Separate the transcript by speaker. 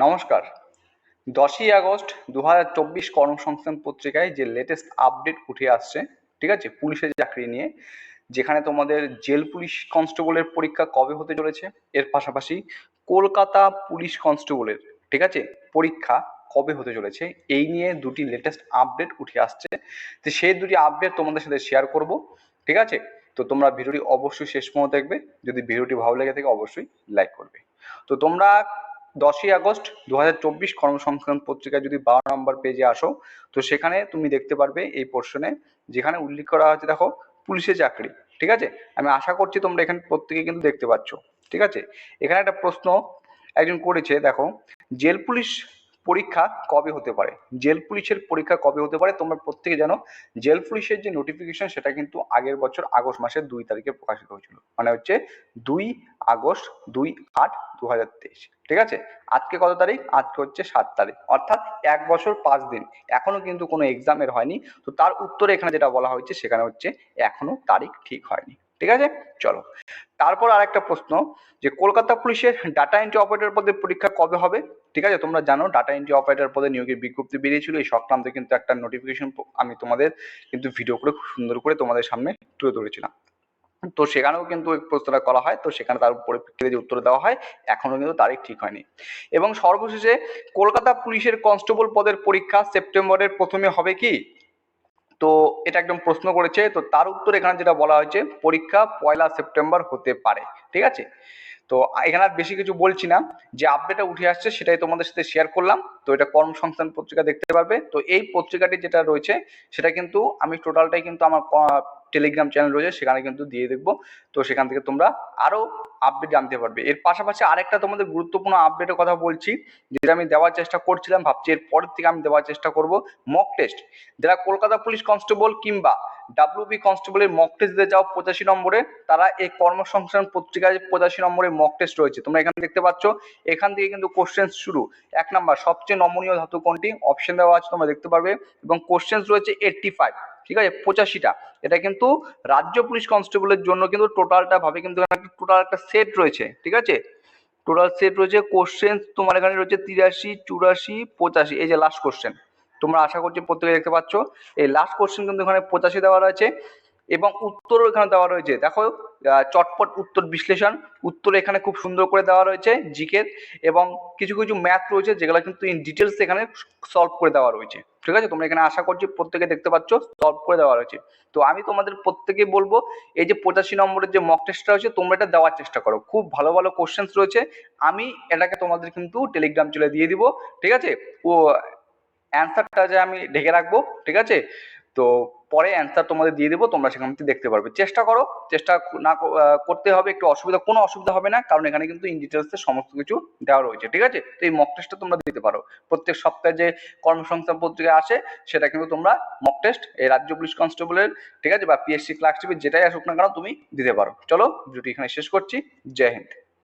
Speaker 1: নমস্কার। 10ই আগস্ট 2024 কর্মসংস্থান পত্রিকায় যে লেটেস্ট আপডেট উঠে আসছে, ঠিক আছে, পুলিশের চাকরি নিয়ে, যেখানে তোমাদের জেল পুলিশ কনস্টেবলের পরীক্ষা কবে হতে চলেছে, এর পাশাপাশি কলকাতা পুলিশ কনস্টেবলের, ঠিক আছে, পরীক্ষা কবে হতে চলেছে, এই নিয়ে দুটি লেটেস্ট আপডেট উঠে আসছে। তো সেই দুটি আপডেট তোমাদের সাথে শেয়ার করব, ঠিক আছে। তো তোমরা ভিডিওটি অবশ্যই শেষ পর্যন্ত দেখবে। যদি ভিডিওটি ভালো লেগে থাকে অবশ্যই লাইক করবে। তো তোমরা 10ই আগস্ট 2024 কর্মসংস্থান পত্রিকায় যদি 12 নম্বর পেজে আসো, তো সেখানে তুমি দেখতে পারবে এই পোর্শনে যেখানে উল্লেখ করা হচ্ছে, দেখো, পুলিশের চাকরি, ঠিক আছে। আমি আশা করছি তোমরা এখানে প্রত্যেকে কিন্তু দেখতে পাচ্ছ, ঠিক আছে। এখানে একটা প্রশ্ন একজন করেছে, দেখো, জেল পুলিশ পরীক্ষা কবে হতে পারে। জেল পুলিশের পরীক্ষা কবে হতে পারে তোমরা প্রত্যেকে জানো। জেল পুলিশের যে নোটিফিকেশন সেটা কিন্তু আগের বছর আগস্ট মাসের 2 তারিখে প্রকাশিত হয়েছিল, মানে হচ্ছে 2 আগস্ট 2/8/2023, ঠিক আছে। আজকে কত তারিখ? আজকে হচ্ছে 7 তারিখ, অর্থাৎ 1 বছর 5 দিন এখনো কিন্তু কোনো এক্সামের হয়নি। তো তার উত্তরে এখানে যেটা বলা হয়েছে সেখানে হচ্ছে এখনো তারিখ ঠিক হয়নি, ঠিক আছে। চলো, তারপর আরেকটা প্রশ্ন, যে কলকাতা পুলিশের ডাটা এন্ট্রি অপারেটর পদে পরীক্ষা কবে হবে। ঠিক আছে, তোমরা জানো ডাটা এন্ট্রি অপারেটর পদে নিয়োগের বিজ্ঞপ্তি বেরিয়েছিল, এই সংক্রান্তে কিন্তু একটা নোটিফিকেশন আমি তোমাদের কিন্তু ভিডিও করে খুব সুন্দর করে তোমাদের সামনে তুলে ধরেছিলাম। তো সেখানেও কিন্তু এই প্রশ্নটা করা হয়, তো সেখানে তার পরিপ্রেক্ষিতে যে উত্তর দেওয়া হয় এখনো কিন্তু তারিখ ঠিক হয়নি। এবং সর্বশেষে কলকাতা পুলিশের কনস্টেবল পদের পরীক্ষা সেপ্টেম্বরের প্রথমে হবে কি, তো এটা একদম প্রশ্ন করেছে। তো তার উত্তর এখানে যেটা বলা হয়েছে, পরীক্ষা 1লা সেপ্টেম্বর হতে পারে, ঠিক আছে। তো এখানে আর বেশি কিছু বলছি না, যে আপডেটটা উঠে আসছে সেটাই তোমাদের সাথে শেয়ার করলাম। তো এটা কর্মসংস্থান পত্রিকা দেখতে পারবে। তো এই পত্রিকাটি যেটা রয়েছে সেটা কিন্তু আমি টোটালটাই কিন্তু আমার টেলিগ্রাম চ্যানেল রয়েছে সেখানে কিন্তু দিয়ে দেখবো। তো সেখান থেকে তোমরা আরো আপডেট জানতে পারবে। এর পাশাপাশি আরেকটা তোমাদের গুরুত্বপূর্ণ আপডেটের কথা বলছি, যেটা আমি দেওয়ার চেষ্টা করছিলাম, ভাবছি এর পরের থেকে আমি দেওয়ার চেষ্টা করব। মক টেস্ট, যারা কলকাতা পুলিশ কনস্টেবল কিংবা ডাব্লিউবি কনস্টেবলের মক টেস্ট দিতে যাও 85 নম্বরে, তারা এই কর্মসংস্থান পত্রিকায় 85 নম্বরে মক টেস্ট রয়েছে, তোমরা এখানে দেখতে পাচ্ছ। এখান থেকে কিন্তু কোশ্চেন শুরু। 1 নম্বর, সবচেয়ে নমনীয় ধাতু কোনটি, অপশন দেওয়া আছে, তোমরা দেখতে পারবে। এবং কোশ্চেন রয়েছে 85, ঠিক আছে, 85টা। এটা কিন্তু রাজ্য পুলিশ কনস্টেবলের জন্য কিন্তু টোটালটা ভাবে কিন্তু টোটাল একটা সেট রয়েছে, ঠিক আছে। টোটাল সেট রয়েছে কোশ্চেন তোমার এখানে রয়েছে 83, 84, 85, এই যে লাস্ট কোশ্চেন, তোমরা আশা করছি প্রত্যেকে দেখতে পাচ্ছ। এই লাস্ট কোশ্চেন কিন্তু এখানে 85 দেওয়া রয়েছে, এবং উত্তরও এখানে দেওয়া রয়েছে। দেখো, চটপট উত্তর বিশ্লেষণ, উত্তর এখানে খুব সুন্দর করে দেওয়া রয়েছে জিকের, এবং কিছু কিছু ম্যাথ রয়েছে যেগুলো কিন্তু ইন ডিটেলস এখানে সলভ করে দেওয়া রয়েছে, ঠিক আছে। তোমরা এখানে আশা করছি প্রত্যেকে দেখতে পাচ্ছ সলভ করে দেওয়া রয়েছে। তো আমি তোমাদের প্রত্যেকে বলবো, এই যে 85 নম্বরের যে মক টেস্টটা রয়েছে তোমরা এটা দেওয়ার চেষ্টা করো, খুব ভালো ভালো কোশ্চেন্স রয়েছে। আমি এটাকে তোমাদের কিন্তু টেলিগ্রাম চলে দিয়ে দিব, ঠিক আছে। ও অ্যান্সারটা যে আমি ঢেকে রাখবো, ঠিক আছে। তো পরে অ্যান্সার তোমাদের দিয়ে দেবো, তোমরা সেখান থেকে দেখতে পারবে। চেষ্টা করো, চেষ্টা না করতে হবে একটু অসুবিধা, কোনো অসুবিধা হবে না, কারণ এখানে কিন্তু ইন ডিটেলসে সমস্ত কিছু দেওয়া রয়েছে, ঠিক আছে। তো এই মক টেস্টটা তোমরা দিতে পারো। প্রত্যেক সপ্তাহে যে কর্মসংস্থান পত্রিকা আসে সেটা কিন্তু তোমরা মক টেস্ট এই রাজ্য পুলিশ কনস্টেবলের, ঠিক আছে, বা পিএসসি ক্লার্কশিপের যেটাই আসুক না কেন তুমি দিতে পারো। চলো, ভিডিওটি এখানে শেষ করছি। জয় হিন্দ।